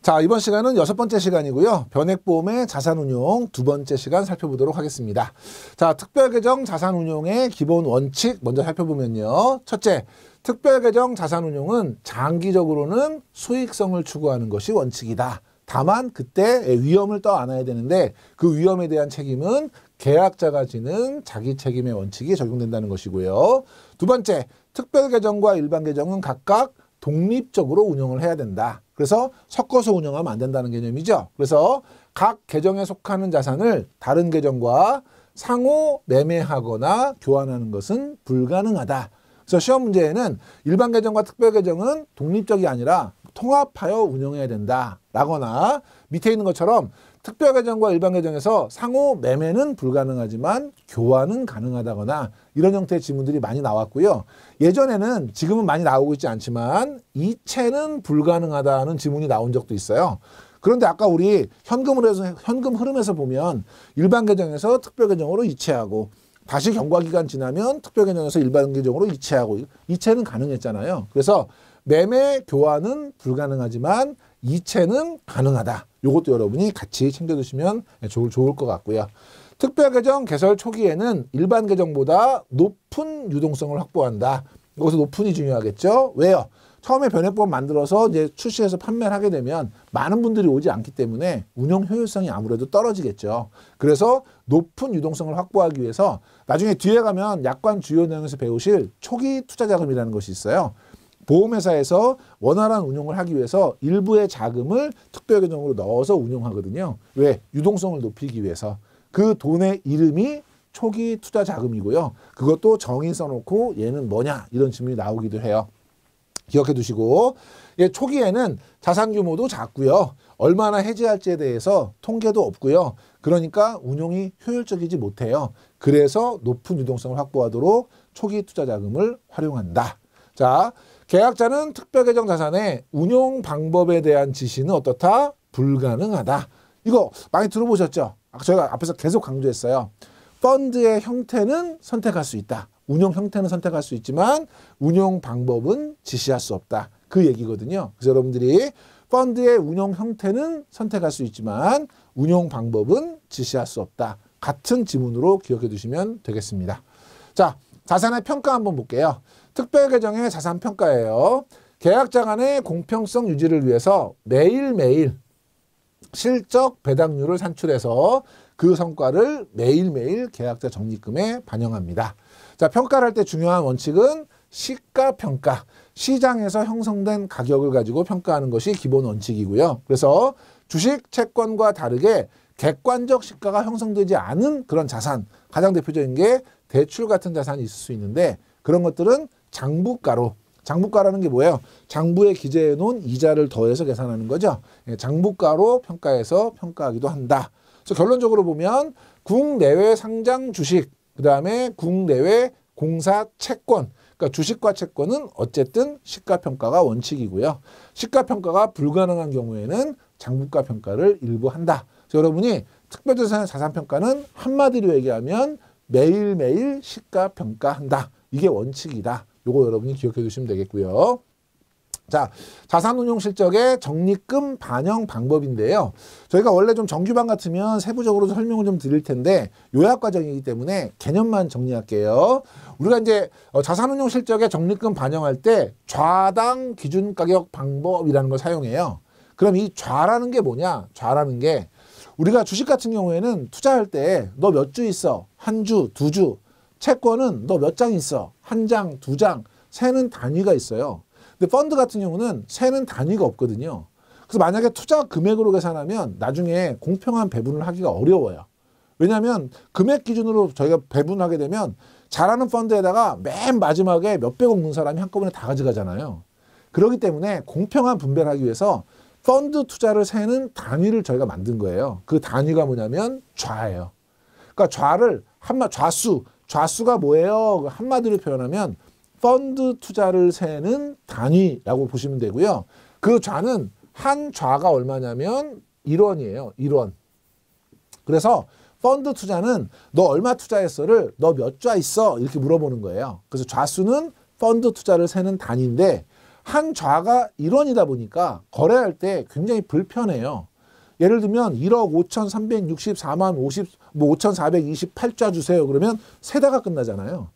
자, 이번 시간은 6번째 시간이고요. 변액보험의 자산운용 2번째 시간 살펴보도록 하겠습니다. 자, 특별계정 자산운용의 기본 원칙 먼저 살펴보면요. 첫째, 특별계정 자산운용은 장기적으로는 수익성을 추구하는 것이 원칙이다. 다만 그때 위험을 떠안아야 되는데 그 위험에 대한 책임은 계약자가 지는 자기 책임의 원칙이 적용된다는 것이고요. 두 번째, 특별계정과 일반계정은 각각 독립적으로 운영을 해야 된다. 그래서 섞어서 운영하면 안 된다는 개념이죠. 그래서 각 계정에 속하는 자산을 다른 계정과 상호 매매하거나 교환하는 것은 불가능하다. 그래서 시험 문제에는 일반 계정과 특별 계정은 독립적이 아니라 통합하여 운영해야 된다. 라거나 밑에 있는 것처럼 특별 계정과 일반 계정에서 상호 매매는 불가능하지만 교환은 가능하다거나 이런 형태의 지문들이 많이 나왔고요. 예전에는 지금은 많이 나오고 있지 않지만 이체는 불가능하다는 지문이 나온 적도 있어요. 그런데 아까 우리 현금 흐름에서 보면 일반 계정에서 특별 계정으로 이체하고 다시 경과기간 지나면 특별 계정에서 일반 계정으로 이체하고 이체는 가능했잖아요. 그래서 매매 교환은 불가능하지만 이체는 가능하다. 이것도 여러분이 같이 챙겨두시면 좋을 것 같고요. 특별계정 개설 초기에는 일반 계정보다 높은 유동성을 확보한다. 여기서 높은이 중요하겠죠. 왜요? 처음에 변액보험 만들어서 이제 출시해서 판매를 하게 되면 많은 분들이 오지 않기 때문에 운영 효율성이 아무래도 떨어지겠죠. 그래서 높은 유동성을 확보하기 위해서 나중에 뒤에 가면 약관 주요 내용에서 배우실 초기 투자 자금이라는 것이 있어요. 보험회사에서 원활한 운용을 하기 위해서 일부의 자금을 특별계정으로 넣어서 운용하거든요. 왜? 유동성을 높이기 위해서. 그 돈의 이름이 초기 투자 자금이고요. 그것도 정의 써놓고 얘는 뭐냐 이런 질문이 나오기도 해요. 기억해 두시고 초기에는 자산 규모도 작고요. 얼마나 해지할지에 대해서 통계도 없고요. 그러니까 운용이 효율적이지 못해요. 그래서 높은 유동성을 확보하도록 초기 투자 자금을 활용한다. 자, 계약자는 특별계정 자산의 운용 방법에 대한 지시는 어떻다? 불가능하다. 이거 많이 들어보셨죠? 저희가 앞에서 계속 강조했어요. 펀드의 형태는 선택할 수 있다. 운용 형태는 선택할 수 있지만 운용 방법은 지시할 수 없다. 그 얘기거든요. 그래서 여러분들이 펀드의 운용 형태는 선택할 수 있지만 운용 방법은 지시할 수 없다. 같은 지문으로 기억해 두시면 되겠습니다. 자, 자산의 평가 한번 볼게요. 특별계정의 자산평가예요. 계약자 간의 공평성 유지를 위해서 매일매일 실적 배당률을 산출해서 그 성과를 매일매일 계약자 적립금에 반영합니다. 자, 평가를 할 때 중요한 원칙은 시가평가. 시장에서 형성된 가격을 가지고 평가하는 것이 기본 원칙이고요. 그래서 주식, 채권과 다르게 객관적 시가가 형성되지 않은 그런 자산. 가장 대표적인 게 대출 같은 자산이 있을 수 있는데 그런 것들은 장부가로. 장부가라는 게 뭐예요? 장부에 기재해 놓은 이자를 더해서 계산하는 거죠. 장부가로 평가해서 평가하기도 한다. 그래서 결론적으로 보면 국내외 상장 주식, 그 다음에 국내외 공사 채권, 그러니까 주식과 채권은 어쨌든 시가평가가 원칙이고요. 시가평가가 불가능한 경우에는 장부가 평가를 일부 한다. 그래서 여러분이 특별자산의 자산평가는 한마디로 얘기하면 매일매일 시가평가한다. 이게 원칙이다. 요거 여러분이 기억해 두시면 되겠고요. 자, 자산운용 실적의 적립금 반영 방법인데요. 저희가 원래 좀 정규반 같으면 세부적으로 설명을 좀 드릴 텐데 요약 과정이기 때문에 개념만 정리할게요. 우리가 이제 자산운용 실적의 적립금 반영할 때 좌당 기준가격 방법이라는 걸 사용해요. 그럼 이 좌라는 게 뭐냐? 좌라는 게 우리가 주식 같은 경우에는 투자할 때 너 몇 주 있어? 한 주, 두 주. 채권은 너 몇 장 있어? 한 장, 두 장. 세는 단위가 있어요. 근데 펀드 같은 경우는 세는 단위가 없거든요. 그래서 만약에 투자 금액으로 계산하면 나중에 공평한 배분을 하기가 어려워요. 왜냐하면 금액 기준으로 저희가 배분하게 되면 잘하는 펀드에다가 맨 마지막에 몇백억 넣은 사람이 한꺼번에 다 가져가잖아요. 그렇기 때문에 공평한 분배를 하기 위해서 펀드 투자를 세는 단위를 저희가 만든 거예요. 그 단위가 뭐냐면 좌예요. 그러니까 좌를 좌수가 뭐예요? 한마디로 표현하면 펀드 투자를 세는 단위라고 보시면 되고요. 그 좌는 한 좌가 얼마냐면 1원이에요. 1원. 그래서 펀드 투자는 너 얼마 투자했어를 너 몇 좌 있어? 이렇게 물어보는 거예요. 그래서 좌수는 펀드 투자를 세는 단위인데 한 좌가 1원이다 보니까 거래할 때 굉장히 불편해요. 예를 들면 1억 5,364만 5,428좌 주세요. 그러면 세 대가 끝나잖아요.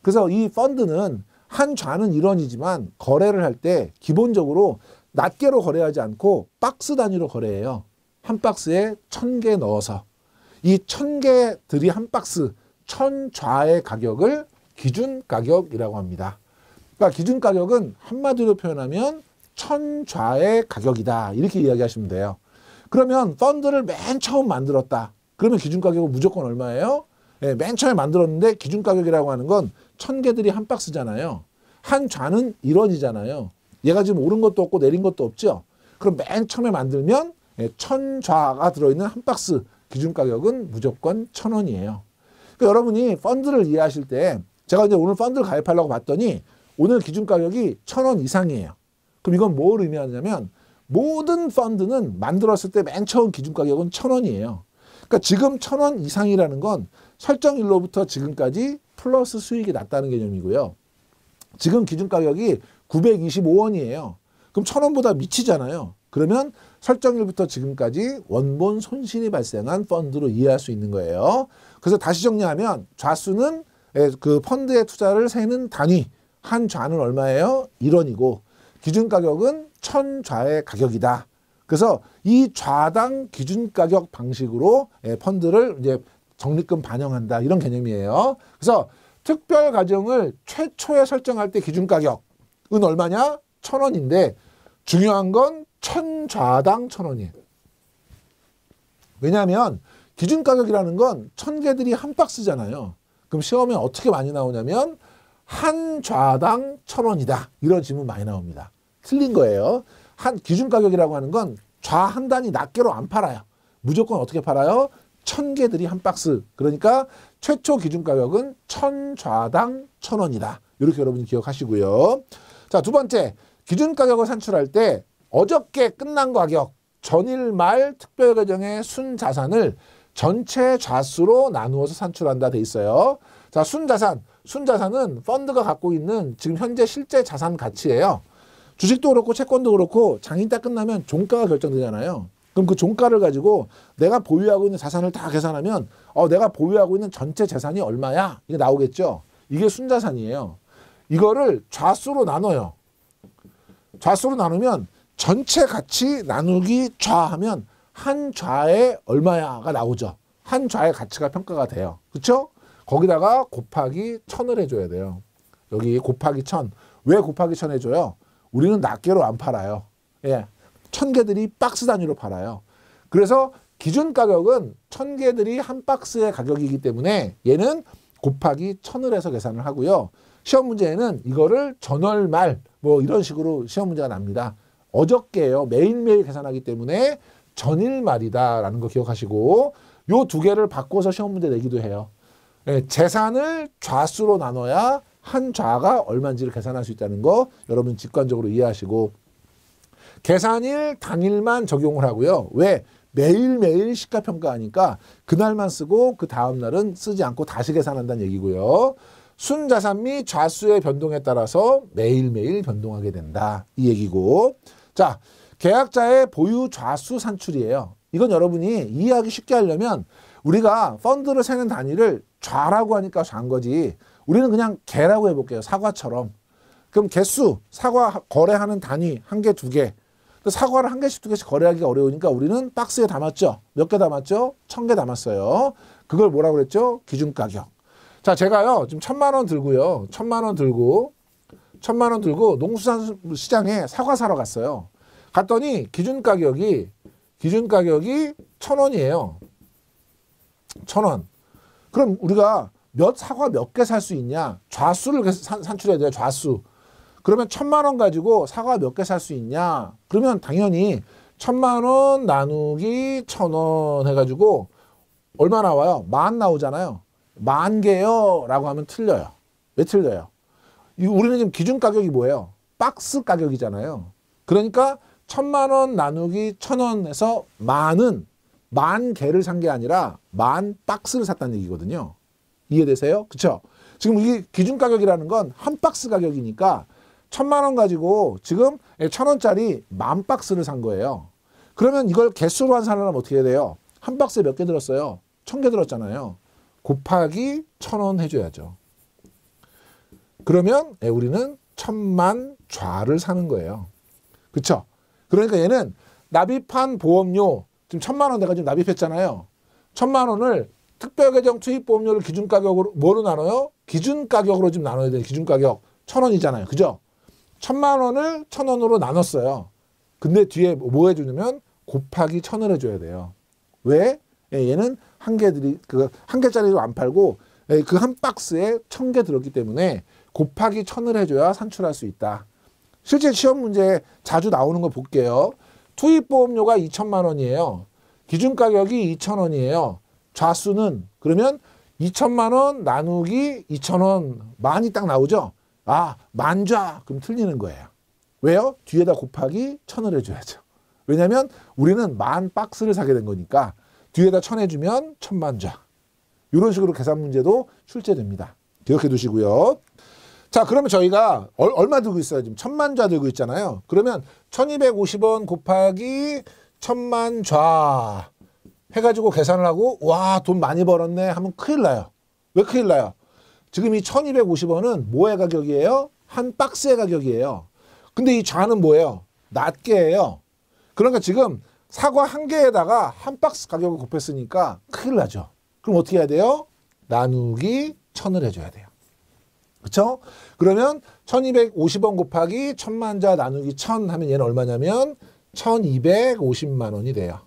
그래서 이 펀드는 한 좌는 1원이지만 거래를 할 때 기본적으로 낱개로 거래하지 않고 박스 단위로 거래해요. 한 박스에 1,000개 넣어서. 이 1,000개들이 한 박스 1,000좌의 가격을 기준 가격이라고 합니다. 그러니까 기준 가격은 한마디로 표현하면 1,000좌의 가격이다. 이렇게 이야기하시면 돼요. 그러면 펀드를 맨 처음 만들었다. 그러면 기준 가격은 무조건 얼마예요? 네, 맨 처음에 만들었는데 기준 가격이라고 하는 건 1,000개들이 한 박스잖아요. 한 좌는 1원이잖아요. 얘가 지금 오른 것도 없고 내린 것도 없죠. 그럼 맨 처음에 만들면 1,000좌가 들어있는 한 박스 기준 가격은 무조건 1,000원이에요. 그러니까 여러분이 펀드를 이해하실 때 제가 이제 오늘 펀드를 가입하려고 봤더니 오늘 기준 가격이 1,000원 이상이에요. 그럼 이건 뭘 의미하냐면 모든 펀드는 만들었을 때 맨 처음 기준 가격은 1,000원이에요. 그러니까 지금 1,000원 이상이라는 건 설정일로부터 지금까지 플러스 수익이 났다는 개념이고요. 지금 기준 가격이 925원이에요. 그럼 1,000원보다 미치잖아요. 그러면 설정일부터 지금까지 원본 손실이 발생한 펀드로 이해할 수 있는 거예요. 그래서 다시 정리하면 좌수는 그 펀드의 투자를 세는 단위, 한 좌는 얼마예요? 1원이고 기준 가격은 1,000좌의 가격이다. 그래서 이 좌당 기준 가격 방식으로 펀드를 이제 적립금 반영한다. 이런 개념이에요. 그래서 특별 가정을 최초에 설정할 때 기준 가격은 얼마냐? 1,000원인데 중요한 건 1,000좌당 1,000원이에요. 왜냐하면 기준 가격이라는 건 1,000개들이 한 박스잖아요. 그럼 시험에 어떻게 많이 나오냐면 한 좌당 1,000원이다. 이런 질문 많이 나옵니다. 틀린 거예요. 한 기준 가격이라고 하는 건 좌 한 단위 낱개로 안 팔아요. 무조건 어떻게 팔아요? 1,000개들이 한 박스. 그러니까 최초 기준 가격은 1,000좌당 1,000원이다. 이렇게 여러분이 기억하시고요. 자, 두 번째, 기준 가격을 산출할 때 어저께 끝난 가격, 전일 말 특별 계정의 순자산을 전체 좌수로 나누어서 산출한다 돼 있어요. 자, 순자산은 펀드가 갖고 있는 지금 현재 실제 자산 가치예요. 주식도 그렇고 채권도 그렇고 장이 딱 끝나면 종가가 결정되잖아요. 그럼 그 종가를 가지고 내가 보유하고 있는 자산을 다 계산하면 내가 보유하고 있는 전체 재산이 얼마야? 이게 나오겠죠. 이게 순자산이에요. 이거를 좌수로 나눠요. 좌수로 나누면 전체 가치 나누기 좌하면 한 좌에 얼마야가 나오죠. 한 좌의 가치가 평가가 돼요. 그렇죠? 거기다가 곱하기 1,000을 해줘야 돼요. 여기 곱하기 1,000. 왜 곱하기 1,000 해줘요? 우리는 낱개로 안 팔아요. 예, 1,000개들이 박스 단위로 팔아요. 그래서 기준 가격은 1,000개들이 한 박스의 가격이기 때문에 얘는 곱하기 1,000을 해서 계산을 하고요. 시험 문제에는 이거를 전월말 뭐 이런 식으로 시험 문제가 납니다. 어저께요. 매일매일 계산하기 때문에 전일말이다라는 거 기억하시고 요 두 개를 바꿔서 시험 문제 내기도 해요. 예, 재산을 좌수로 나눠야 한 좌가 얼마인지를 계산할 수 있다는 거 여러분 직관적으로 이해하시고 계산일 당일만 적용을 하고요. 왜? 매일매일 시가평가하니까 그날만 쓰고 그 다음 날은 쓰지 않고 다시 계산한다는 얘기고요. 순자산 및 좌수의 변동에 따라서 매일매일 변동하게 된다. 이 얘기고. 자, 계약자의 보유 좌수 산출이에요. 이건 여러분이 이해하기 쉽게 하려면 우리가 펀드를 세는 단위를 좌라고 하니까 좌인 거지. 우리는 그냥 개라고 해볼게요. 사과처럼. 그럼 개수, 사과 거래하는 단위 한 개, 두 개. 사과를 한 개씩, 두 개씩 거래하기가 어려우니까 우리는 박스에 담았죠. 몇 개 담았죠? 1,000개 담았어요. 그걸 뭐라고 그랬죠? 기준 가격. 자, 제가요, 지금 1,000만 원 들고요. 1,000만 원 들고 농수산시장에 사과 사러 갔어요. 갔더니 기준 가격이 1,000원이에요. 1,000원. 그럼 우리가 사과 몇 개 살 수 있냐? 좌수를 산출해야 돼요. 좌수. 그러면 1,000만 원 가지고 사과 몇 개 살 수 있냐? 그러면 당연히 1,000만 원 나누기 1,000원 해가지고 얼마 나와요? 10,000 나오잖아요. 10,000개요 라고 하면 틀려요. 왜 틀려요? 우리는 지금 기준 가격이 뭐예요? 박스 가격이잖아요. 그러니까 1,000만 원 나누기 1,000원에서 10,000은 10,000개를 산 게 아니라 10,000 박스를 샀다는 얘기거든요. 이해되세요? 그쵸? 지금 이게 기준 가격이라는 건 한 박스 가격이니까 천만 원 가지고 지금 1,000원짜리 10,000박스를 산 거예요. 그러면 이걸 개수로 환산하려면 어떻게 해야 돼요? 한 박스에 몇 개 들었어요? 1,000개 들었잖아요. 곱하기 1,000원 해줘야죠. 그러면 우리는 1,000만 좌를 사는 거예요. 그쵸? 그러니까 얘는 납입한 보험료, 지금 1,000만 원 내가 지금 납입했잖아요. 1,000만 원을 특별계정 투입보험료를 기준가격으로 뭐로 나눠요? 기준가격으로 지금 나눠야 돼요. 기준가격 1,000원이잖아요. 그죠? 1,000만 원을 1,000원으로 나눴어요. 근데 뒤에 뭐 해주냐면 곱하기 1,000을 해줘야 돼요. 왜? 얘는 한 개짜리로 안 팔고 그 한 박스에 1,000개 들었기 때문에 곱하기 1,000을 해줘야 산출할 수 있다. 실제 시험 문제에 자주 나오는 거 볼게요. 투입보험료가 2,000만 원이에요. 기준가격이 2,000원이에요. 좌수는 그러면 2,000만 원 나누기 2,000원 만이 딱 나오죠. 아, 만좌. 그럼 틀리는 거예요. 왜요? 뒤에다 곱하기 1,000을 해줘야죠. 왜냐하면 우리는 10,000박스를 사게 된 거니까 뒤에다 1,000 해주면 1,000만좌. 이런 식으로 계산 문제도 출제됩니다. 기억해 두시고요. 자, 그러면 저희가 얼마 들고 있어요? 지금 1,000만좌 들고 있잖아요. 그러면 1,250원 곱하기 1,000만좌 해가지고 계산을 하고 와, 돈 많이 벌었네 하면 큰일 나요. 왜 큰일 나요? 지금 이 1,250원은 뭐의 가격이에요? 한 박스의 가격이에요. 근데 이 좌는 뭐예요? 낱개예요. 그러니까 지금 사과 한 개에다가 한 박스 가격을 곱했으니까 큰일 나죠. 그럼 어떻게 해야 돼요? 나누기 1,000을 해줘야 돼요. 그렇죠? 그러면 1,250원 곱하기 1,000만좌 나누기 1,000 하면 얘는 얼마냐면 1,250만 원이 돼요.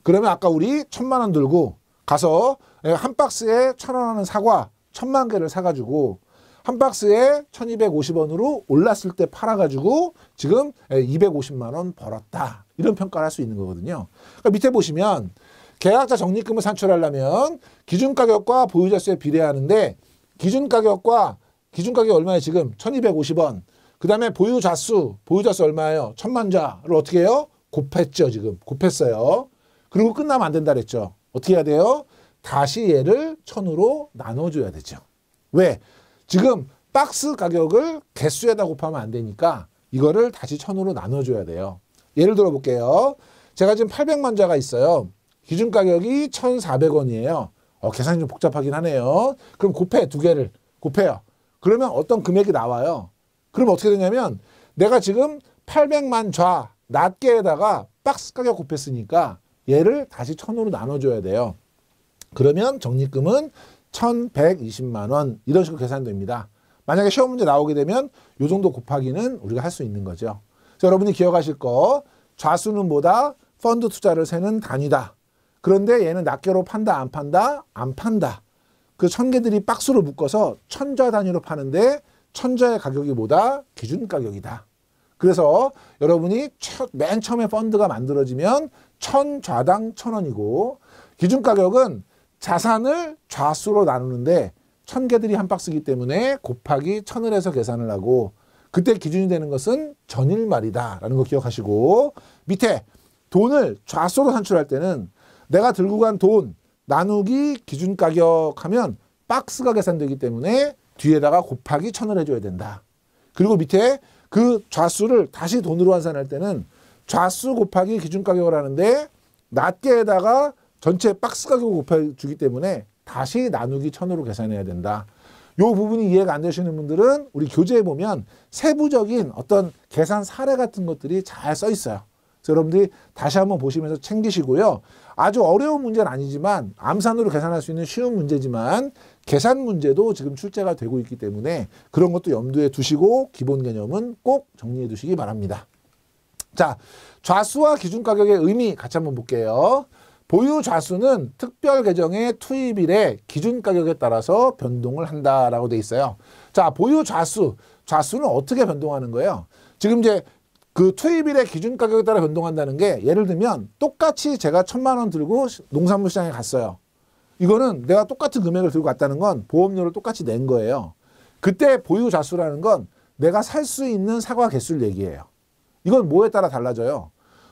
그러면 아까 우리 1,000만 원 들고 가서 한 박스에 1,000원 하는 사과 1,000만 개를 사가지고 한 박스에 1,250원으로 올랐을 때 팔아가지고 지금 250만 원 벌었다. 이런 평가를 할 수 있는 거거든요. 그러니까 밑에 보시면 계약자 적립금을 산출하려면 기준가격과 보유자수에 비례하는데 기준가격이 얼마예요? 지금 1,250원. 그 다음에 보유자수 얼마예요? 1,000만좌를 어떻게 해요? 곱했죠. 지금 곱했어요. 그리고 끝나면 안 된다 그랬죠. 어떻게 해야 돼요? 다시 얘를 1,000으로 나눠줘야 되죠. 왜? 지금 박스 가격을 개수에다 곱하면 안 되니까 이거를 다시 1,000으로 나눠줘야 돼요. 예를 들어 볼게요. 제가 지금 800만좌가 있어요. 기준가격이 1,400원이에요. 계산이 좀 복잡하긴 하네요. 그럼 곱해, 두 개를 곱해요. 그러면 어떤 금액이 나와요. 그럼 어떻게 되냐면 내가 지금 800만좌 낱개에다가 박스 가격 곱했으니까 얘를 다시 1,000으로 나눠줘야 돼요. 그러면 적립금은 1,120만 원 이런 식으로 계산됩니다. 만약에 시험 문제 나오게 되면 이 정도 곱하기는 우리가 할 수 있는 거죠. 그래서 여러분이 기억하실 거 좌수는 뭐다? 펀드 투자를 세는 단위다. 그런데 얘는 낱개로 판다 안 판다? 안 판다. 그 1,000개들이 박스로 묶어서 1,000좌 단위로 파는데 1,000좌의 가격이 뭐다? 기준가격이다. 그래서 여러분이 맨 처음에 펀드가 만들어지면 1,000좌당 1,000원이고 기준가격은 자산을 좌수로 나누는데 1,000개들이 한 박스이기 때문에 곱하기 1,000을 해서 계산을 하고 그때 기준이 되는 것은 전일말이다 라는 거 기억하시고 밑에 돈을 좌수로 산출할 때는 내가 들고 간 돈 나누기 기준가격 하면 박스가 계산되기 때문에 뒤에다가 곱하기 1,000을 해줘야 된다. 그리고 밑에 그 좌수를 다시 돈으로 환산할 때는 좌수 곱하기 기준가격을 하는데 낱개에다가 전체 박스 가격을 곱해주기 때문에 다시 나누기 1,000으로 계산해야 된다. 이 부분이 이해가 안 되시는 분들은 우리 교재에 보면 세부적인 어떤 계산 사례 같은 것들이 잘 써 있어요. 그래서 여러분들이 다시 한번 보시면서 챙기시고요. 아주 어려운 문제는 아니지만 암산으로 계산할 수 있는 쉬운 문제지만 계산 문제도 지금 출제가 되고 있기 때문에 그런 것도 염두에 두시고 기본 개념은 꼭 정리해 두시기 바랍니다. 자, 좌수와 기준가격의 의미 같이 한번 볼게요. 보유 좌수는 특별 계정의 투입일의 기준가격에 따라서 변동을 한다라고 돼 있어요. 자, 보유 좌수는 어떻게 변동하는 거예요? 지금 이제 그 투입일의 기준가격에 따라 변동한다는 게 예를 들면 똑같이 제가 1,000만 원 들고 농산물 시장에 갔어요. 이거는 내가 똑같은 금액을 들고 갔다는 건 보험료를 똑같이 낸 거예요. 그때 보유 좌수라는 건 내가 살 수 있는 사과 개수를 얘기해요. 이건 뭐에 따라 달라져요?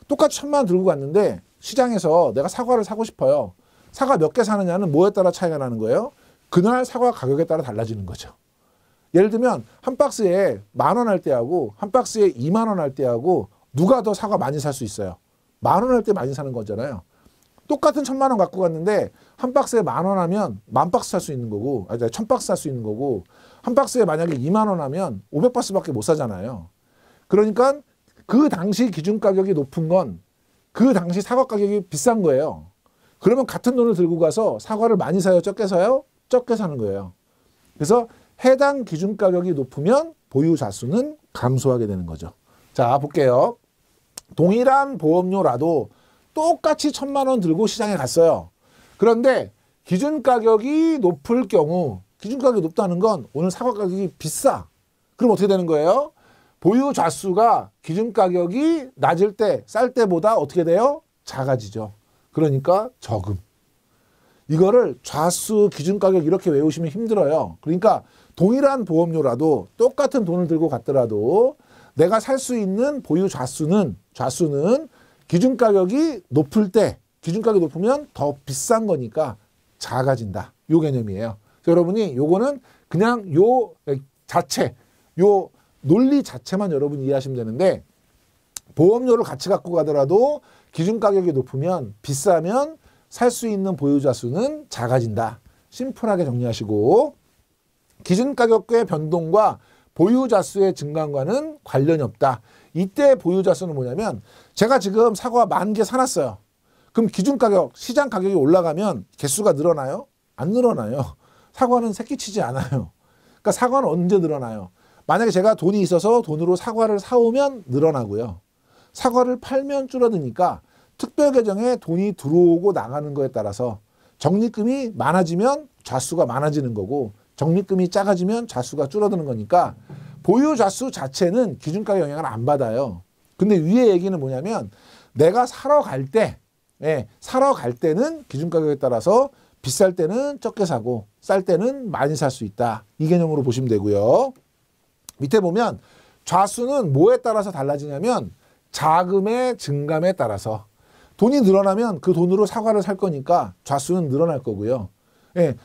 똑같이 1,000만 원 들고 갔는데 시장에서 내가 사과를 사고 싶어요. 사과 몇 개 사느냐는 뭐에 따라 차이가 나는 거예요? 그날 사과 가격에 따라 달라지는 거죠. 예를 들면 한 박스에 10,000원 할 때하고 한 박스에 20,000원 할 때하고 누가 더 사과 많이 살 수 있어요? 10,000원 할 때 많이 사는 거잖아요. 똑같은 1,000,000원 갖고 갔는데 한 박스에 10,000원 하면 10,000박스 살 수 있는 거고, 1,000박스 살 수 있는 거고, 한 박스에 만약에 20,000원 하면 500박스밖에 못 사잖아요. 그러니까 그 당시 기준 가격이 높은 건 그 당시 사과 가격이 비싼 거예요. 그러면 같은 돈을 들고 가서 사과를 많이 사요? 적게 사요? 적게 사는 거예요. 그래서 해당 기준 가격이 높으면 보유 자수는 감소하게 되는 거죠. 자, 볼게요. 동일한 보험료라도 똑같이 1,000,000원 들고 시장에 갔어요. 그런데 기준 가격이 높을 경우, 기준 가격이 높다는 건 오늘 사과 가격이 비싸. 그럼 어떻게 되는 거예요? 보유 좌수가 기준 가격이 낮을 때, 쌀 때보다 어떻게 돼요? 작아지죠. 그러니까 저금. 이거를 좌수 기준 가격 이렇게 외우시면 힘들어요. 그러니까 동일한 보험료라도 똑같은 돈을 들고 갔더라도 내가 살 수 있는 보유 좌수는 기준 가격이 높을 때, 기준 가격이 높으면 더 비싼 거니까 작아진다. 요 개념이에요. 여러분이 요거는 그냥 요 자체, 요 논리 자체만 여러분이 이해하시면 되는데, 보험료를 같이 갖고 가더라도 기준 가격이 높으면, 비싸면 살 수 있는 보유자 수는 작아진다. 심플하게 정리하시고, 기준 가격의 변동과 보유자 수의 증가과는 관련이 없다. 이때 보유자 수는 뭐냐면, 제가 지금 사과 10,000개 사놨어요. 그럼 기준 가격, 시장 가격이 올라가면 개수가 늘어나요? 안 늘어나요. 사과는 새끼치지 않아요. 그러니까 사과는 언제 늘어나요? 만약에 제가 돈이 있어서 돈으로 사과를 사오면 늘어나고요. 사과를 팔면 줄어드니까 특별계정에 돈이 들어오고 나가는 거에 따라서 적립금이 많아지면 좌수가 많아지는 거고, 적립금이 작아지면 좌수가 줄어드는 거니까 보유 좌수 자체는 기준가격 영향을 안 받아요. 근데 위에 얘기는 뭐냐면, 내가 사러 갈 때, 사러 갈 때는 기준가격에 따라서 비쌀 때는 적게 사고 쌀 때는 많이 살 수 있다. 이 개념으로 보시면 되고요. 밑에 보면 좌수는 뭐에 따라서 달라지냐면 자금의 증감에 따라서, 돈이 늘어나면 그 돈으로 사과를 살 거니까 좌수는 늘어날 거고요.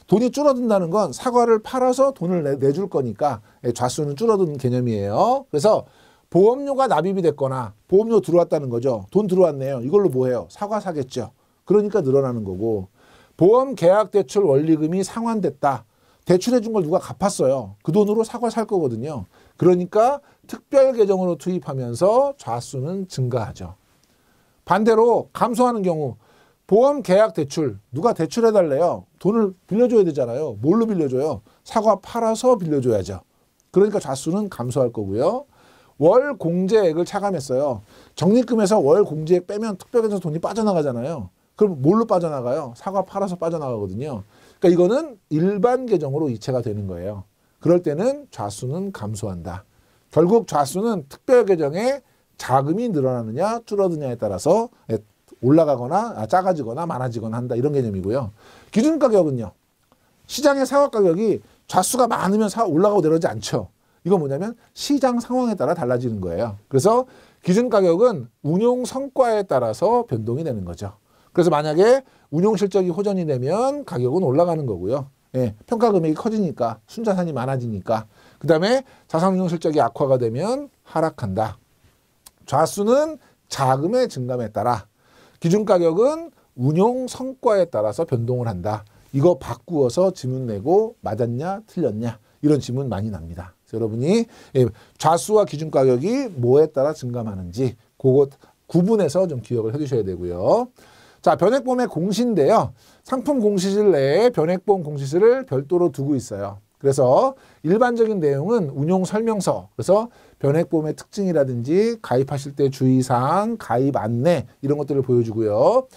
돈이 줄어든다는 건 사과를 팔아서 돈을 내줄 거니까 좌수는 줄어드는 개념이에요. 그래서 보험료가 납입이 됐거나 보험료 들어왔다는 거죠. 돈 들어왔네요. 이걸로 뭐 해요? 사과 사겠죠. 그러니까 늘어나는 거고, 보험 계약 대출 원리금이 상환됐다. 대출해 준 걸 누가 갚았어요. 그 돈으로 사과 살 거거든요. 그러니까 특별 계정으로 투입하면서 좌수는 증가하죠. 반대로 감소하는 경우, 보험 계약 대출, 누가 대출해 달래요. 돈을 빌려줘야 되잖아요. 뭘로 빌려줘요? 사과 팔아서 빌려줘야죠. 그러니까 좌수는 감소할 거고요. 월 공제액을 차감했어요. 적립금에서 월 공제액 빼면 특별계정 돈이 빠져나가잖아요. 그럼 뭘로 빠져나가요? 사과 팔아서 빠져나가거든요. 그러니까 이거는 일반 계정으로 이체가 되는 거예요. 그럴 때는 좌수는 감소한다. 결국 좌수는 특별 계정에 자금이 늘어나느냐 줄어드냐에 따라서 올라가거나 작아지거나 많아지거나 한다. 이런 개념이고요. 기준 가격은요. 시장의 사과 가격이 좌수가 많으면 올라가고 내려오지 않죠. 이건 뭐냐면 시장 상황에 따라 달라지는 거예요. 그래서 기준 가격은 운용 성과에 따라서 변동이 되는 거죠. 그래서 만약에 운용 실적이 호전이 되면 가격은 올라가는 거고요. 평가 금액이 커지니까, 순자산이 많아지니까. 그 다음에 자산 운용 실적이 악화가 되면 하락한다. 좌수는 자금의 증감에 따라, 기준 가격은 운용 성과에 따라서 변동을 한다. 이거 바꾸어서 질문 내고 맞았냐 틀렸냐 이런 질문 많이 납니다. 그래서 여러분이 좌수와 기준 가격이 뭐에 따라 증감하는지 그거 구분해서 좀 기억을 해두셔야 되고요. 자, 변액보험의 공시인데요. 상품 공시실 내에 변액보험 공시실을 별도로 두고 있어요. 그래서 일반적인 내용은 운용 설명서, 그래서 변액보험의 특징이라든지 가입하실 때 주의사항, 가입 안내 이런 것들을 보여주고요.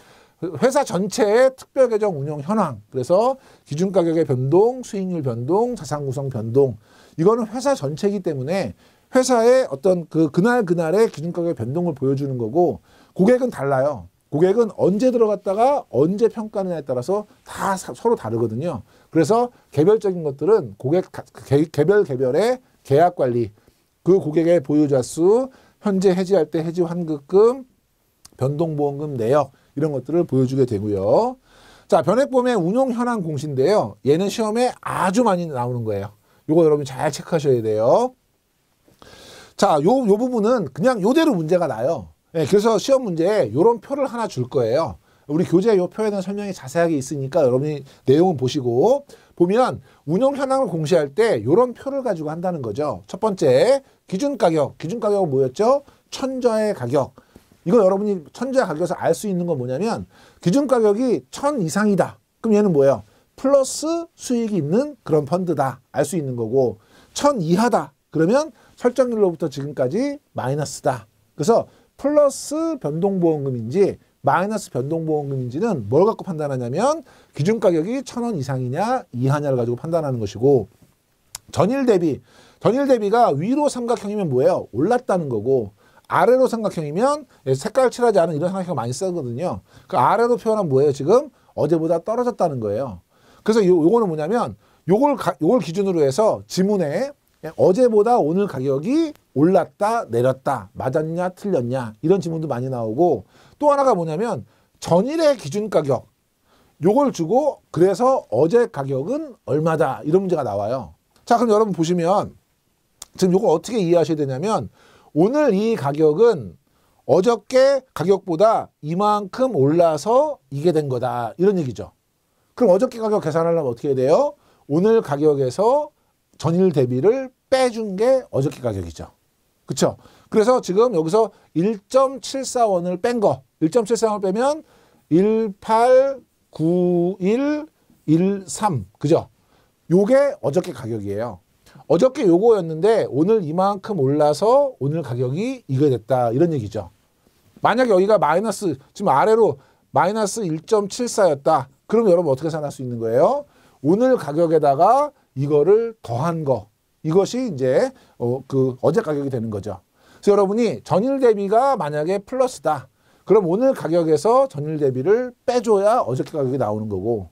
회사 전체의 특별계정 운용 현황, 그래서 기준가격의 변동, 수익률 변동, 자산구성 변동, 이거는 회사 전체이기 때문에 회사의 어떤 그날의 기준가격의 변동을 보여주는 거고, 고객은 달라요. 고객은 언제 들어갔다가 언제 평가하느냐에 따라서 다 서로 다르거든요. 그래서 개별적인 것들은 고객 개별의 계약 관리, 그 고객의 보유자 수, 현재 해지할 때 해지 환급금, 변동보험금 내역 이런 것들을 보여주게 되고요. 자, 변액보험의 운용 현황 공시인데요. 얘는 시험에 아주 많이 나오는 거예요. 요거 여러분 잘 체크하셔야 돼요. 자, 요 부분은 그냥 요대로 문제가 나요. 예, 그래서 시험 문제에 요런 표를 하나 줄 거예요. 우리 교재 요 표에 대한 설명이 자세하게 있으니까 여러분이 내용은 보시고, 보면 운용 현황을 공시할 때 요런 표를 가지고 한다는 거죠. 첫 번째, 기준가격. 기준가격은 뭐였죠? 천저의 가격. 이거 여러분이 천저의 가격에서 알 수 있는 건 뭐냐면, 기준가격이 1000 이상이다. 그럼 얘는 뭐예요? 플러스 수익이 있는 그런 펀드다. 알 수 있는 거고, 1000 이하다. 그러면 설정일로부터 지금까지 마이너스다. 그래서 플러스 변동보험금인지 마이너스 변동보험금인지는 뭘 갖고 판단하냐면 기준가격이 1000원 이상이냐 이하냐를 가지고 판단하는 것이고, 전일 대비가 위로 삼각형이면 뭐예요? 올랐다는 거고, 아래로 삼각형이면 색깔 칠하지 않은 이런 삼각형 많이 쓰거든요. 그 아래로 표현한 뭐예요? 지금 어제보다 떨어졌다는 거예요. 그래서 요거는 뭐냐면 요걸 기준으로 해서 지문에 어제보다 오늘 가격이 올랐다 내렸다 맞았냐 틀렸냐 이런 지문도 많이 나오고, 또 하나가 뭐냐면 전일의 기준가격 요걸 주고 그래서 어제 가격은 얼마다 이런 문제가 나와요. 자, 그럼 여러분 보시면 지금 요걸 어떻게 이해하셔야 되냐면, 오늘 이 가격은 어저께 가격보다 이만큼 올라서 이게 된 거다 이런 얘기죠. 그럼 어저께 가격 계산하려면 어떻게 해야 돼요? 오늘 가격에서 전일 대비를 빼준 게 어저께 가격이죠. 그쵸? 그래서 지금 여기서 1.74원을 뺀 거, 1.74원을 빼면 189113, 그죠? 요게 어저께 가격이에요. 어저께 요거였는데 오늘 이만큼 올라서 오늘 가격이 이거 됐다 이런 얘기죠. 만약에 여기가 마이너스, 지금 아래로 마이너스 1.74였다. 그럼 여러분 어떻게 계산할 수 있는 거예요? 오늘 가격에다가 이거를 더한 거, 이것이 이제 어제 가격이 되는 거죠. 그래서 여러분이 전일 대비가 만약에 플러스다. 그럼 오늘 가격에서 전일 대비를 빼줘야 어저께 가격이 나오는 거고,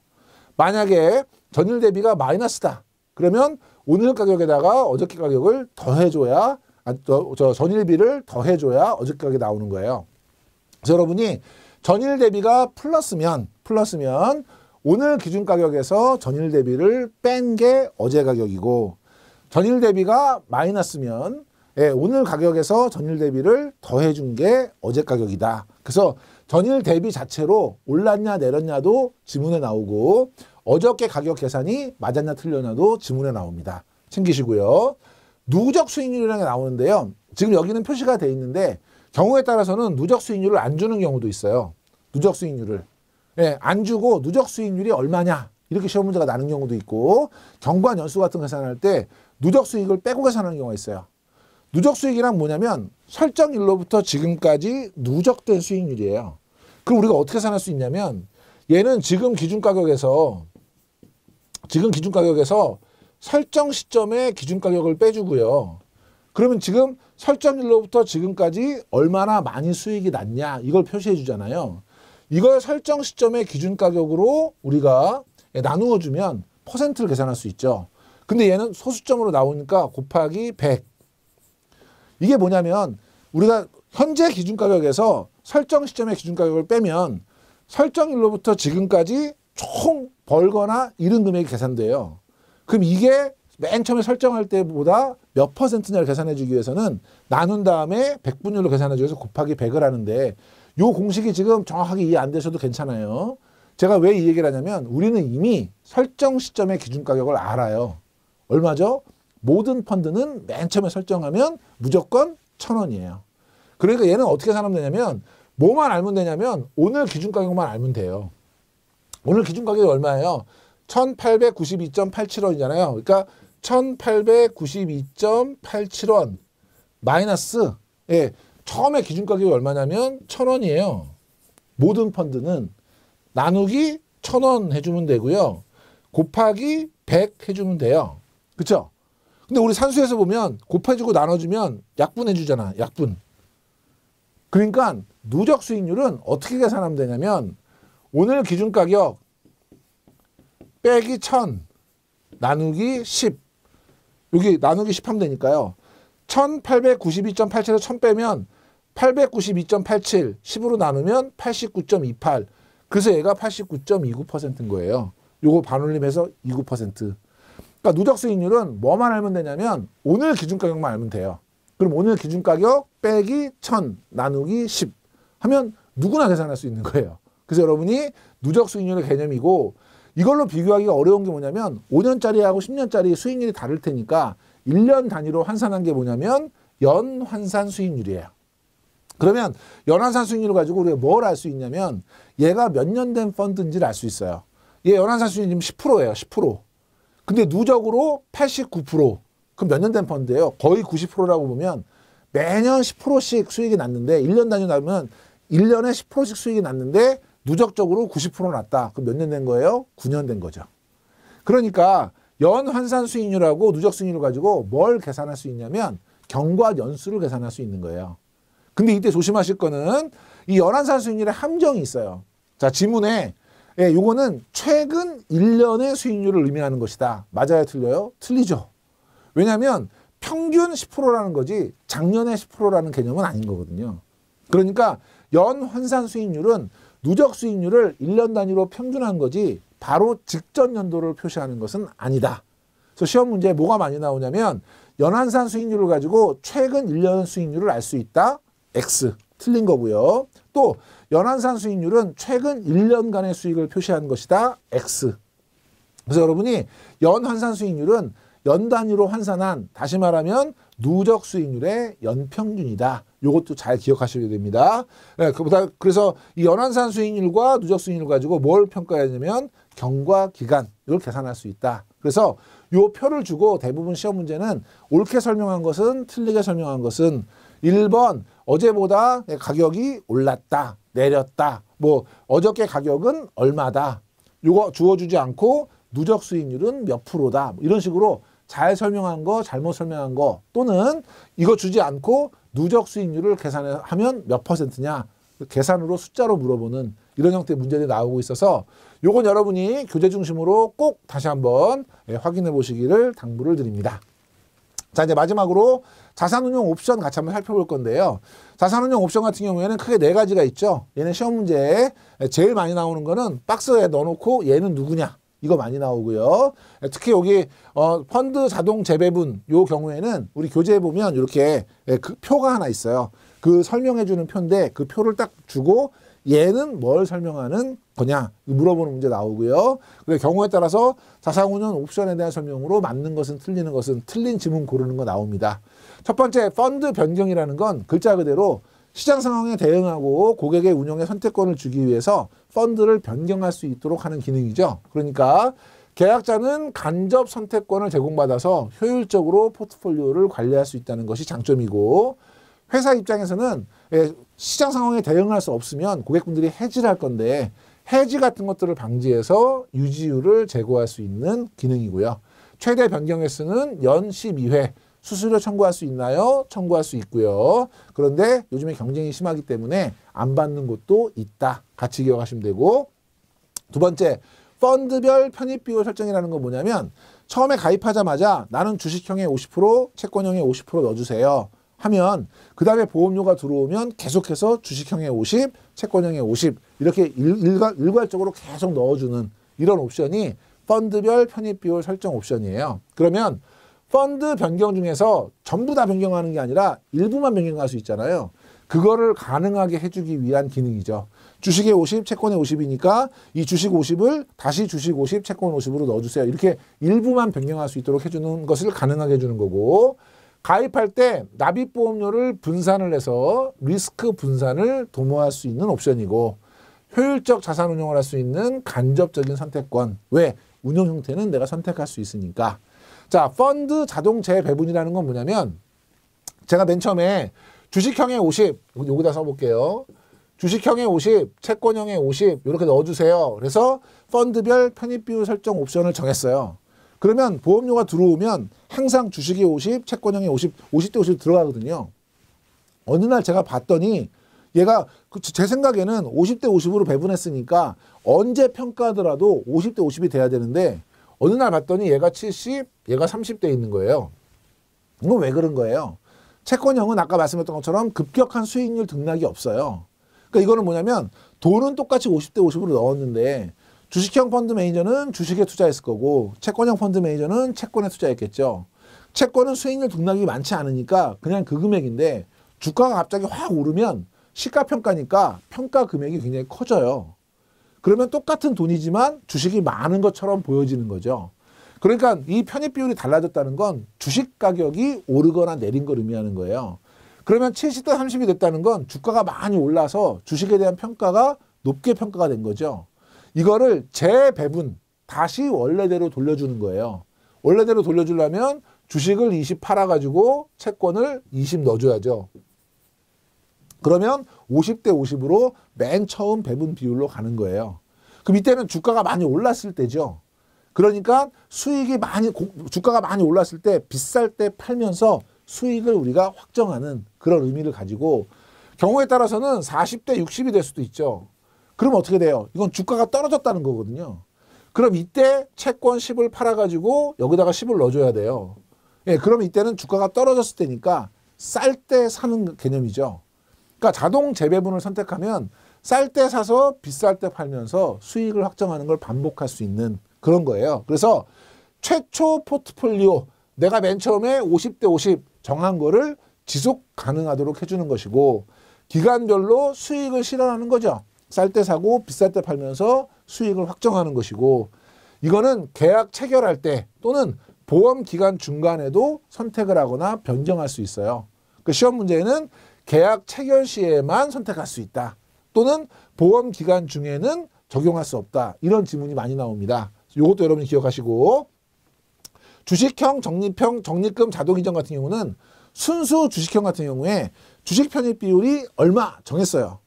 만약에 전일 대비가 마이너스다. 그러면 오늘 가격에다가 어저께 가격을 더해줘야, 전일비를 더해줘야 어저께 가격이 나오는 거예요. 그래서 여러분이 전일 대비가 플러스면 오늘 기준 가격에서 전일 대비를 뺀 게 어제 가격이고, 전일 대비가 마이너스면 오늘 가격에서 전일 대비를 더해준 게 어제 가격이다. 그래서 전일 대비 자체로 올랐냐 내렸냐도 지문에 나오고, 어저께 가격 계산이 맞았냐 틀렸냐도 지문에 나옵니다. 챙기시고요. 누적 수익률이라는 게 나오는데요. 지금 여기는 표시가 돼 있는데 경우에 따라서는 누적 수익률을 안 주는 경우도 있어요. 누적 수익률을. 안 주고 누적 수익률이 얼마냐 이렇게 시험 문제가 나는 경우도 있고, 경관 연수 같은 거 계산할 때 누적 수익을 빼고 계산하는 경우가 있어요. 누적 수익이란 뭐냐면 설정일로부터 지금까지 누적된 수익률이에요. 그럼 우리가 어떻게 계산할 수 있냐면, 얘는 지금 기준 가격에서 설정 시점에 기준 가격을 빼주고요. 그러면 지금 설정일로부터 지금까지 얼마나 많이 수익이 났냐 이걸 표시해 주잖아요. 이걸 설정 시점의 기준 가격으로 우리가 나누어 주면 퍼센트를 계산할 수 있죠. 근데 얘는 소수점으로 나오니까 곱하기 100. 이게 뭐냐면 우리가 현재 기준 가격에서 설정 시점의 기준 가격을 빼면 설정일로부터 지금까지 총 벌거나 잃은 금액이 계산돼요. 그럼 이게 맨 처음에 설정할 때보다 몇 퍼센트냐를 계산해 주기 위해서는 나눈 다음에 100분율로 계산해 주기 위해서 곱하기 100을 하는데, 요 공식이 지금 정확하게 이해 안 되셔도 괜찮아요. 제가 왜 이 얘기를 하냐면 우리는 이미 설정 시점의 기준 가격을 알아요. 얼마죠? 모든 펀드는 맨 처음에 설정하면 무조건 1000원이에요. 그러니까 얘는 어떻게 계산하면 되냐면, 뭐만 알면 되냐면 오늘 기준 가격만 알면 돼요. 오늘 기준 가격이 얼마예요? 1892.87원이잖아요. 그러니까 1892.87원 마이너스, 처음에 기준 가격이 얼마냐면 1000원이에요. 모든 펀드는 나누기 1000원 해주면 되고요. 곱하기 100 해주면 돼요. 그쵸? 근데 우리 산수에서 보면 곱해주고 나눠주면 약분해주잖아. 약분. 그러니까 누적 수익률은 어떻게 계산하면 되냐면, 오늘 기준 가격 빼기 1000 나누기 10, 여기 나누기 10 하면 되니까요. 1892.87에서 1000 빼면 892.87, 10으로 나누면 89.28. 그래서 얘가 89.29%인 거예요. 요거 반올림해서 29%. 그러니까 누적 수익률은 뭐만 알면 되냐면 오늘 기준 가격만 알면 돼요. 그럼 오늘 기준 가격 빼기 1000 나누기 10 하면 누구나 계산할 수 있는 거예요. 그래서 여러분이 누적 수익률의 개념이고 이걸로 비교하기가 어려운 게 뭐냐면 5년짜리하고 10년짜리 수익률이 다를 테니까 1년 단위로 환산한 게 뭐냐면 연환산 수익률이에요. 그러면 연환산 수익률을 가지고 우리가 뭘 알 수 있냐면 얘가 몇 년 된 펀드인지를 알 수 있어요. 얘 연환산 수익률이 10%예요. 10%. 근데 누적으로 89%. 그럼 몇 년 된 펀드예요? 거의 90%라고 보면 매년 10%씩 수익이 났는데 1년 단위 나면 1년에 10%씩 수익이 났는데 누적적으로 90% 났다. 그럼 몇 년 된 거예요? 9년 된 거죠. 그러니까 연환산 수익률하고 누적 수익률을 가지고 뭘 계산할 수 있냐면 경과 연수를 계산할 수 있는 거예요. 근데 이때 조심하실 거는 이 연환산 수익률에 함정이 있어요. 자, 지문에 요거는 최근 1년의 수익률을 의미하는 것이다. 맞아요? 틀려요? 틀리죠. 왜냐하면 평균 10%라는 거지 작년에 10%라는 개념은 아닌 거거든요. 그러니까 연환산 수익률은 누적 수익률을 1년 단위로 평균한 거지 바로 직전 연도를 표시하는 것은 아니다. 그래서 시험 문제에 뭐가 많이 나오냐면 연환산 수익률을 가지고 최근 1년 수익률을 알 수 있다. X. 틀린 거고요. 또 연환산 수익률은 최근 1년간의 수익을 표시한 것이다. X. 그래서 여러분이 연환산 수익률은 연 단위로 환산한 다시 말하면 누적 수익률의 연평균이다. 이것도 잘 기억하셔야 됩니다. 네, 그래서 이 연환산 수익률과 누적 수익률을 가지고 뭘 평가해야 되냐면 경과 기간 이걸 계산할 수 있다. 그래서 이 표를 주고 대부분 시험 문제는 옳게 설명한 것은 틀리게 설명한 것은 1번 어제보다 가격이 올랐다, 내렸다. 뭐 어저께 가격은 얼마다. 이거 주어주지 않고 누적 수익률은 몇 프로다. 뭐 이런 식으로 잘 설명한 거, 잘못 설명한 거 또는 이거 주지 않고 누적 수익률을 계산하면 몇 퍼센트냐. 계산으로 숫자로 물어보는 이런 형태의 문제들이 나오고 있어서 요건 여러분이 교재 중심으로 꼭 다시 한번 확인해 보시기를 당부를 드립니다. 자, 이제 마지막으로 자산운용 옵션 같이 한번 살펴볼 건데요. 자산운용 옵션 같은 경우에는 크게 네 가지가 있죠. 얘는 시험 문제에 제일 많이 나오는 거는 박스에 넣어놓고 얘는 누구냐. 이거 많이 나오고요. 특히 여기 펀드 자동 재배분 요 경우에는 우리 교재에 보면 이렇게 그 표가 하나 있어요. 그 설명해주는 표인데 그 표를 딱 주고 얘는 뭘 설명하는 거냐 물어보는 문제 나오고요. 그래서 경우에 따라서 자산운용 옵션에 대한 설명으로 맞는 것은 틀리는 것은 틀린 지문 고르는 거 나옵니다. 첫 번째 펀드 변경이라는 건 글자 그대로 시장 상황에 대응하고 고객의 운용의 선택권을 주기 위해서 펀드를 변경할 수 있도록 하는 기능이죠. 그러니까 계약자는 간접 선택권을 제공받아서 효율적으로 포트폴리오를 관리할 수 있다는 것이 장점이고 회사 입장에서는 시장 상황에 대응할 수 없으면 고객분들이 해지를 할 건데 해지 같은 것들을 방지해서 유지율을 제고할 수 있는 기능이고요. 최대 변경 횟수는 연 12회. 수수료 청구할 수 있나요? 청구할 수 있고요. 그런데 요즘에 경쟁이 심하기 때문에 안 받는 곳도 있다. 같이 기억하시면 되고 두 번째, 펀드별 편입 비율 설정이라는 건 뭐냐면 처음에 가입하자마자 나는 주식형에 50%, 채권형에 50% 넣어주세요. 하면 그 다음에 보험료가 들어오면 계속해서 주식형에 50, 채권형에 50 이렇게 일괄적으로 계속 넣어주는 이런 옵션이 펀드별 편입 비율 설정 옵션이에요. 그러면 펀드 변경 중에서 전부 다 변경하는 게 아니라 일부만 변경할 수 있잖아요. 그거를 가능하게 해주기 위한 기능이죠. 주식에 50, 채권에 50이니까 이 주식 50을 다시 주식 50, 채권 50으로 넣어주세요. 이렇게 일부만 변경할 수 있도록 해주는 것을 가능하게 해주는 거고 가입할 때 납입보험료를 분산을 해서 리스크 분산을 도모할 수 있는 옵션이고 효율적 자산운용을 할 수 있는 간접적인 선택권. 왜? 운용 형태는 내가 선택할 수 있으니까. 자, 펀드 자동 재배분이라는 건 뭐냐면 제가 맨 처음에 주식형에 50, 여기다 써볼게요. 주식형에 50, 채권형에 50 이렇게 넣어주세요. 그래서 펀드별 편입비율 설정 옵션을 정했어요. 그러면 보험료가 들어오면 항상 주식이 50, 채권형이 50, 50대 50 들어가거든요. 어느 날 제가 봤더니 얘가 제 생각에는 50대 50으로 배분했으니까 언제 평가하더라도 50대 50이 돼야 되는데 어느 날 봤더니 얘가 70, 얘가 30대에 있는 거예요. 이건 왜 그런 거예요? 채권형은 아까 말씀했던 것처럼 급격한 수익률 등락이 없어요. 그러니까 이거는 뭐냐면 돈은 똑같이 50대 50으로 넣었는데 주식형 펀드 매니저는 주식에 투자했을 거고 채권형 펀드 매니저는 채권에 투자했겠죠. 채권은 수익률 등락이 많지 않으니까 그냥 그 금액인데 주가가 갑자기 확 오르면 시가평가니까 평가 금액이 굉장히 커져요. 그러면 똑같은 돈이지만 주식이 많은 것처럼 보여지는 거죠. 그러니까 이 편입 비율이 달라졌다는 건 주식 가격이 오르거나 내린 걸 의미하는 거예요. 그러면 70대 30이 됐다는 건 주가가 많이 올라서 주식에 대한 평가가 높게 평가가 된 거죠. 이거를 재배분, 다시 원래대로 돌려주는 거예요. 원래대로 돌려주려면 주식을 20 팔아가지고 채권을 20 넣어줘야죠. 그러면 50대 50으로 맨 처음 배분 비율로 가는 거예요. 그럼 이때는 주가가 많이 올랐을 때죠. 그러니까 주가가 많이 올랐을 때 비쌀 때 팔면서 수익을 우리가 확정하는 그런 의미를 가지고 경우에 따라서는 40대 60이 될 수도 있죠. 그럼 어떻게 돼요? 이건 주가가 떨어졌다는 거거든요. 그럼 이때 채권 10을 팔아가지고 여기다가 10을 넣어줘야 돼요. 예, 그럼 이때는 주가가 떨어졌을 때니까 쌀 때 사는 개념이죠. 그러니까 자동 재배분을 선택하면 쌀 때 사서 비쌀 때 팔면서 수익을 확정하는 걸 반복할 수 있는 그런 거예요. 그래서 최초 포트폴리오, 내가 맨 처음에 50대 50 정한 거를 지속 가능하도록 해주는 것이고 기간별로 수익을 실현하는 거죠. 쌀 때 사고 비쌀 때 팔면서 수익을 확정하는 것이고 이거는 계약 체결할 때 또는 보험 기간 중간에도 선택을 하거나 변경할 수 있어요. 그 시험 문제에는 계약 체결 시에만 선택할 수 있다. 또는 보험 기간 중에는 적용할 수 없다. 이런 지문이 많이 나옵니다. 이것도 여러분이 기억하시고 주식형, 적립형, 적립금 자동 이전 같은 경우는 순수 주식형 같은 경우에 주식 편입 비율이 얼마 정했어요.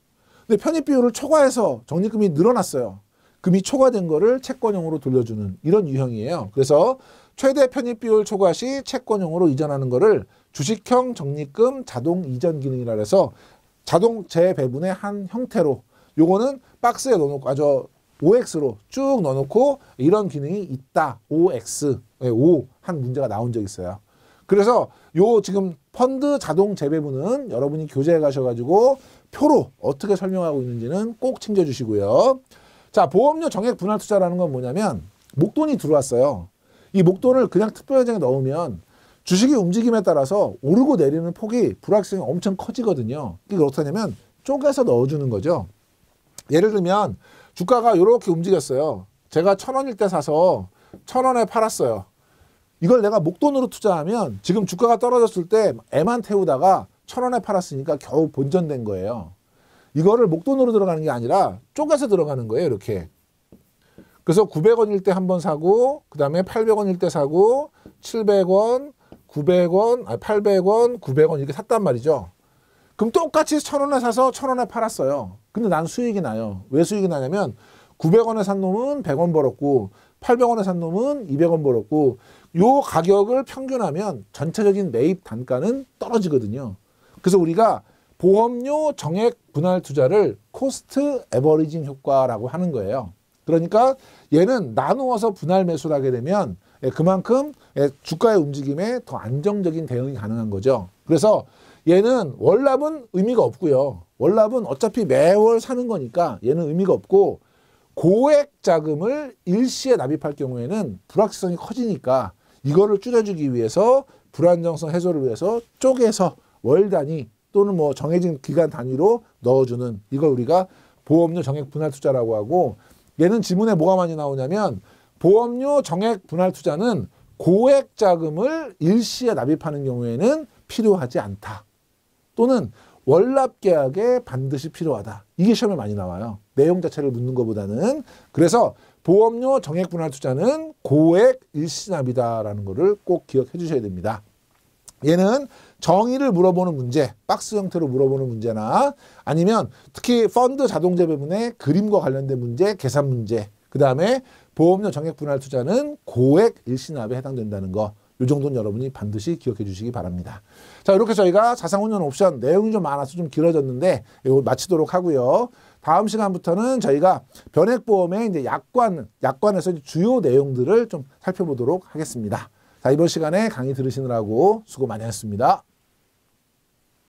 근데 편입 비율을 초과해서 적립금이 늘어났어요. 금이 초과된 거를 채권형으로 돌려주는 이런 유형이에요. 그래서 최대 편입 비율 초과 시 채권형으로 이전하는 거를 주식형 적립금 자동 이전 기능이라 해서 자동 재배분의 한 형태로 요거는 박스에 넣어놓고 OX로 쭉 넣어놓고 이런 기능이 있다. OX, 5 한 문제가 나온 적이 있어요. 그래서 요 지금 펀드 자동 재배분은 여러분이 교재에 가셔가지고 표로 어떻게 설명하고 있는지는 꼭 챙겨주시고요. 자, 보험료 정액 분할 투자라는 건 뭐냐면 목돈이 들어왔어요. 이 목돈을 그냥 특별회장에 넣으면 주식의 움직임에 따라서 오르고 내리는 폭이 불확실성이 엄청 커지거든요. 이게 어떻게 하냐면 쪼개서 넣어주는 거죠. 예를 들면 주가가 이렇게 움직였어요. 제가 1,000원일 때 사서 1,000원에 팔았어요. 이걸 내가 목돈으로 투자하면 지금 주가가 떨어졌을 때 애만 태우다가 1,000원에 팔았으니까 겨우 본전된 거예요. 이거를 목돈으로 들어가는 게 아니라 쪼개서 들어가는 거예요. 이렇게. 그래서 900원일 때 한 번 사고 그 다음에 800원일 때 사고 700원, 900원, 800원, 900원 이렇게 샀단 말이죠. 그럼 똑같이 1,000원에 사서 1,000원에 팔았어요. 근데 난 수익이 나요. 왜 수익이 나냐면 900원에 산 놈은 100원 벌었고 800원에 산 놈은 200원 벌었고 요 가격을 평균하면 전체적인 매입 단가는 떨어지거든요. 그래서 우리가 보험료 정액 분할 투자를 코스트 에버리징 효과라고 하는 거예요. 그러니까 얘는 나누어서 분할 매수를 하게 되면 그만큼 주가의 움직임에 더 안정적인 대응이 가능한 거죠. 그래서 얘는 월납은 의미가 없고요. 월납은 어차피 매월 사는 거니까 얘는 의미가 없고 고액 자금을 일시에 납입할 경우에는 불확실성이 커지니까 이거를 줄여주기 위해서 불안정성 해소를 위해서 쪼개서 월 단위 또는 뭐 정해진 기간 단위로 넣어주는 이걸 우리가 보험료 정액 분할 투자라고 하고 얘는 지문에 뭐가 많이 나오냐면 보험료 정액 분할 투자는 고액 자금을 일시에 납입하는 경우에는 필요하지 않다. 또는 월납 계약에 반드시 필요하다. 이게 시험에 많이 나와요. 내용 자체를 묻는 것보다는. 그래서 보험료 정액 분할 투자는 고액 일시납이다라는 거를 꼭 기억해 주셔야 됩니다. 얘는 정의를 물어보는 문제, 박스 형태로 물어보는 문제나 아니면 특히 펀드 자동 재배분의 그림과 관련된 문제, 계산 문제, 그 다음에 보험료 정액 분할 투자는 고액 일시납에 해당된다는 거. 이 정도는 여러분이 반드시 기억해 주시기 바랍니다. 자, 이렇게 저희가 자산운용 옵션 내용이 좀 많아서 좀 길어졌는데 이거 마치도록 하고요. 다음 시간부터는 저희가 변액보험의 이제 약관에서 주요 내용들을 좀 살펴보도록 하겠습니다. 자, 이번 시간에 강의 들으시느라고 수고 많이 하셨습니다.